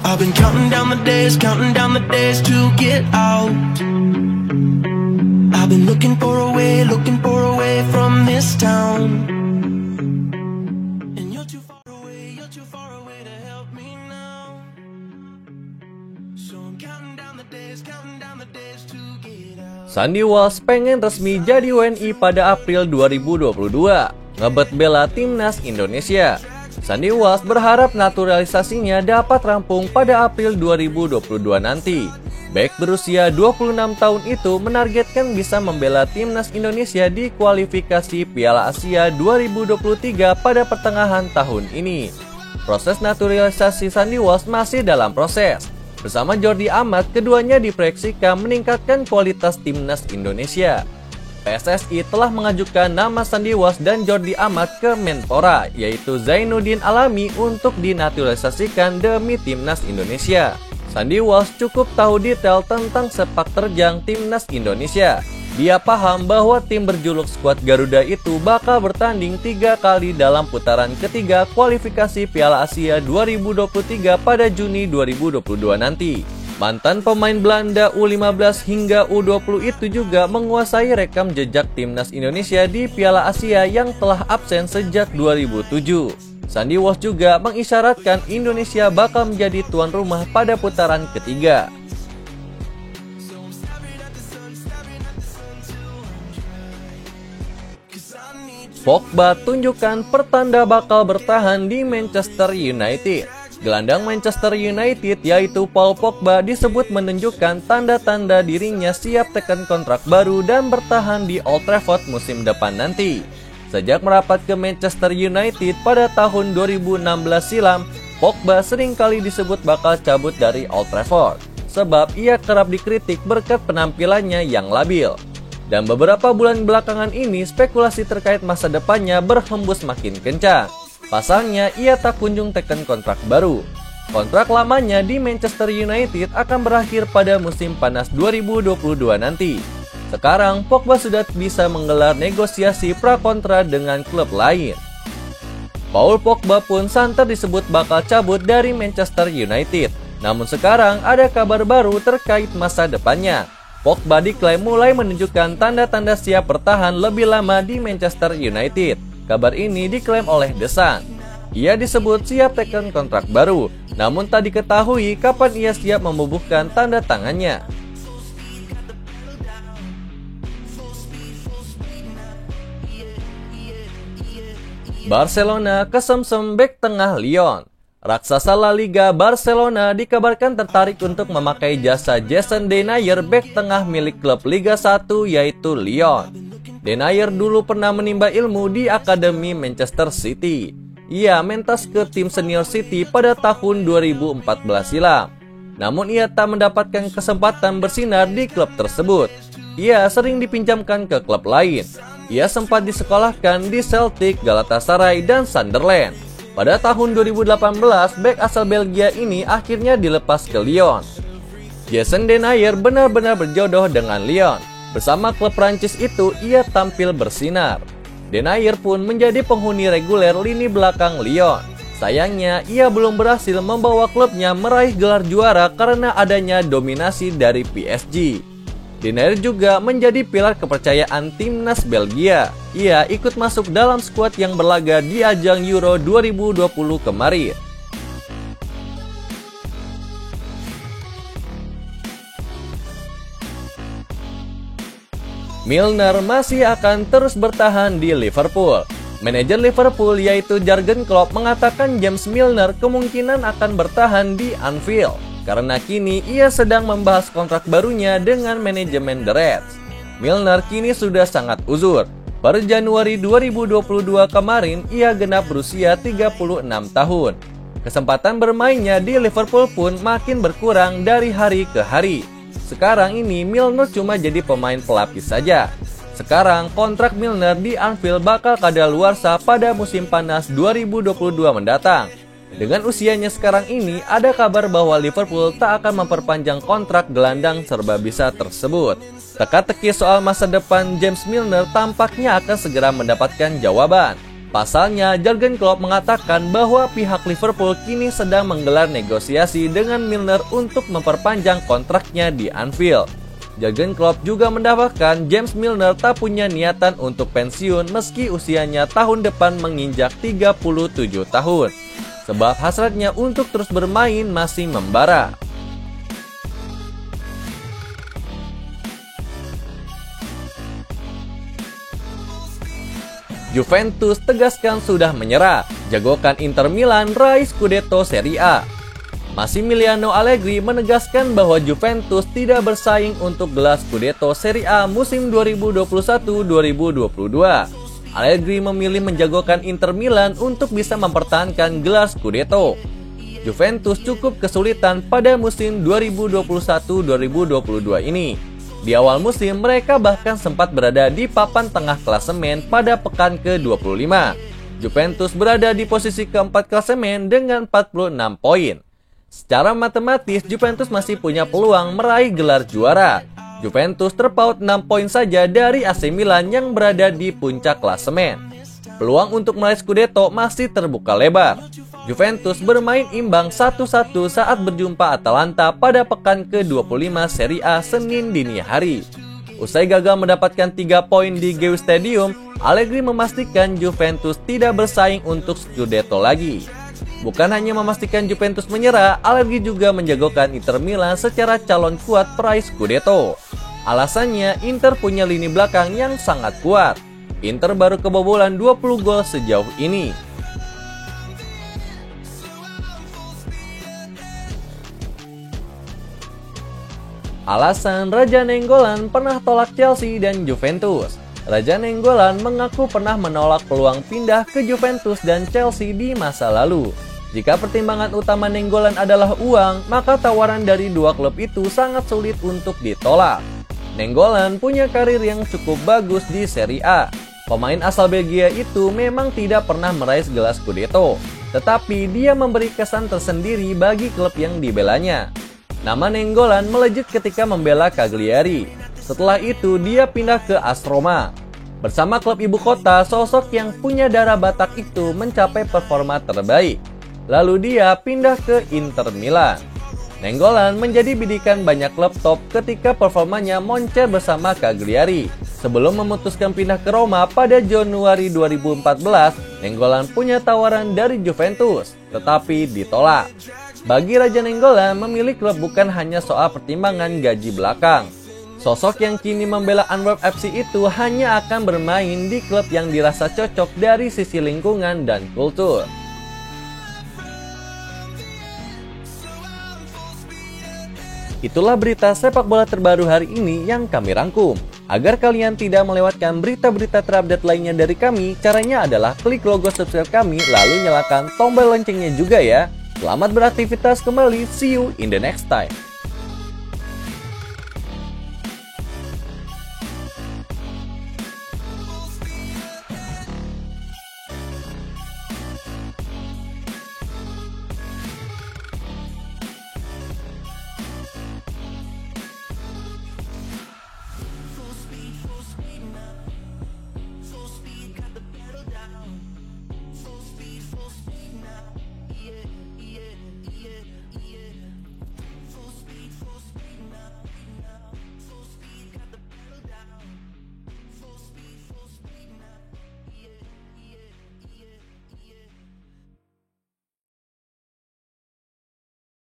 I've been counting down the days to get out. I've been looking for a way from this town. And you're too far away to help me now. So I'm counting down the days to get out. Sandy Walsh pengen resmi jadi WNI pada April 2022, ngebet bela timnas Indonesia. Sandy Walsh berharap naturalisasinya dapat rampung pada April 2022 nanti. Bek berusia 26 tahun itu menargetkan bisa membela timnas Indonesia di kualifikasi Piala Asia 2023 pada pertengahan tahun ini. Proses naturalisasi Sandy Walsh masih dalam proses. Bersama Jordi Amat, keduanya diproyeksikan meningkatkan kualitas timnas Indonesia. PSSI telah mengajukan nama Sandy Walsh dan Jordi Amat ke Menpora, yaitu Zainuddin Alami, untuk dinaturalisasikan demi timnas Indonesia. Sandy Walsh cukup tahu detail tentang sepak terjang timnas Indonesia. Dia paham bahwa tim berjuluk skuad Garuda itu bakal bertanding 3 kali dalam putaran ketiga kualifikasi Piala Asia 2023 pada Juni 2022 nanti. Mantan pemain Belanda U15 hingga U20 itu juga menguasai rekam jejak timnas Indonesia di Piala Asia yang telah absen sejak 2007. Sandy Walsh juga mengisyaratkan Indonesia bakal menjadi tuan rumah pada putaran ketiga. Pogba tunjukkan pertanda bakal bertahan di Manchester United. Gelandang Manchester United yaitu Paul Pogba disebut menunjukkan tanda-tanda dirinya siap tekan kontrak baru dan bertahan di Old Trafford musim depan nanti. Sejak merapat ke Manchester United pada tahun 2016 silam, Pogba seringkali disebut bakal cabut dari Old Trafford, sebab ia kerap dikritik berkat penampilannya yang labil. Dan beberapa bulan belakangan ini spekulasi terkait masa depannya berhembus makin kencang. Pasalnya, ia tak kunjung teken kontrak baru. Kontrak lamanya di Manchester United akan berakhir pada musim panas 2022 nanti. Sekarang, Pogba sudah bisa menggelar negosiasi prakontra dengan klub lain. Paul Pogba pun santer disebut bakal cabut dari Manchester United. Namun sekarang ada kabar baru terkait masa depannya. Pogba diklaim mulai menunjukkan tanda-tanda siap bertahan lebih lama di Manchester United. Kabar ini diklaim oleh The Sun. Ia disebut siap tekan kontrak baru, namun tak diketahui kapan ia siap membubuhkan tanda tangannya. Barcelona kesemsem bek tengah Lyon. Raksasa La Liga Barcelona dikabarkan tertarik untuk memakai jasa Jason Denayer, bek tengah milik klub Liga 1 yaitu Lyon. Denayer dulu pernah menimba ilmu di Akademi Manchester City. Ia mentas ke tim senior City pada tahun 2014 silam. Namun ia tak mendapatkan kesempatan bersinar di klub tersebut. Ia sering dipinjamkan ke klub lain. Ia sempat disekolahkan di Celtic, Galatasaray, dan Sunderland. Pada tahun 2018, bek asal Belgia ini akhirnya dilepas ke Lyon. Jason Denayer benar-benar berjodoh dengan Lyon. Bersama klub Prancis itu, ia tampil bersinar. Denayer pun menjadi penghuni reguler lini belakang Lyon. Sayangnya, ia belum berhasil membawa klubnya meraih gelar juara karena adanya dominasi dari PSG. Denayer juga menjadi pilar kepercayaan timnas Belgia. Ia ikut masuk dalam skuad yang berlaga di ajang Euro 2020 kemarin. Milner masih akan terus bertahan di Liverpool. Manajer Liverpool yaitu Jurgen Klopp mengatakan James Milner kemungkinan akan bertahan di Anfield karena kini ia sedang membahas kontrak barunya dengan manajemen The Reds. Milner kini sudah sangat uzur. Per Januari 2022 kemarin ia genap berusia 36 tahun. Kesempatan bermainnya di Liverpool pun makin berkurang dari hari ke hari. Sekarang ini Milner cuma jadi pemain pelapis saja. Sekarang kontrak Milner di Anfield bakal kadaluarsa pada musim panas 2022 mendatang. Dengan usianya sekarang ini, ada kabar bahwa Liverpool tak akan memperpanjang kontrak gelandang serba bisa tersebut. Teka-teki soal masa depan James Milner tampaknya akan segera mendapatkan jawaban. Pasalnya, Jurgen Klopp mengatakan bahwa pihak Liverpool kini sedang menggelar negosiasi dengan Milner untuk memperpanjang kontraknya di Anfield. Jurgen Klopp juga mendapatkan James Milner tak punya niatan untuk pensiun meski usianya tahun depan menginjak 37 tahun. Sebab hasratnya untuk terus bermain masih membara. Juventus tegaskan sudah menyerah, jagokan Inter Milan raih Scudetto Serie A. Massimiliano Allegri menegaskan bahwa Juventus tidak bersaing untuk gelar Scudetto Serie A musim 2021-2022. Allegri memilih menjagokan Inter Milan untuk bisa mempertahankan gelar Scudetto. Juventus cukup kesulitan pada musim 2021-2022 ini. Di awal musim, mereka bahkan sempat berada di papan tengah klasemen pada pekan ke-25. Juventus berada di posisi keempat klasemen dengan 46 poin. Secara matematis, Juventus masih punya peluang meraih gelar juara. Juventus terpaut 6 poin saja dari AC Milan yang berada di puncak klasemen. Peluang untuk meraih Scudetto masih terbuka lebar. Juventus bermain imbang 1-1 saat berjumpa Atalanta pada pekan ke-25 Serie A Senin dini hari. Usai gagal mendapatkan 3 poin di GW Stadium, Allegri memastikan Juventus tidak bersaing untuk Scudetto lagi. Bukan hanya memastikan Juventus menyerah, Allegri juga menjagokan Inter Milan secara calon kuat peraih Scudetto. Alasannya, Inter punya lini belakang yang sangat kuat. Inter baru kebobolan 20 gol sejauh ini. Alasan Raja Nainggolan pernah tolak Chelsea dan Juventus. Raja Nainggolan mengaku pernah menolak peluang pindah ke Juventus dan Chelsea di masa lalu. Jika pertimbangan utama Nainggolan adalah uang, maka tawaran dari dua klub itu sangat sulit untuk ditolak. Nainggolan punya karir yang cukup bagus di Serie A. Pemain asal Belgia itu memang tidak pernah meraih gelar Scudetto, tetapi dia memberi kesan tersendiri bagi klub yang dibelanya. Nama Nainggolan melejit ketika membela Cagliari. Setelah itu dia pindah ke AS Roma. Bersama klub ibu kota, sosok yang punya darah Batak itu mencapai performa terbaik. Lalu dia pindah ke Inter Milan. Nainggolan menjadi bidikan banyak klub top ketika performanya moncer bersama Cagliari. Sebelum memutuskan pindah ke Roma pada Januari 2014, Nainggolan punya tawaran dari Juventus, tetapi ditolak. Bagi Raja Nainggolan, memilih klub bukan hanya soal pertimbangan gaji belakang. Sosok yang kini membela Antwerp FC itu hanya akan bermain di klub yang dirasa cocok dari sisi lingkungan dan kultur. Itulah berita sepak bola terbaru hari ini yang kami rangkum. Agar kalian tidak melewatkan berita-berita terupdate lainnya dari kami, caranya adalah klik logo subscribe kami lalu nyalakan tombol loncengnya juga ya. Selamat beraktivitas kembali, see you in the next time.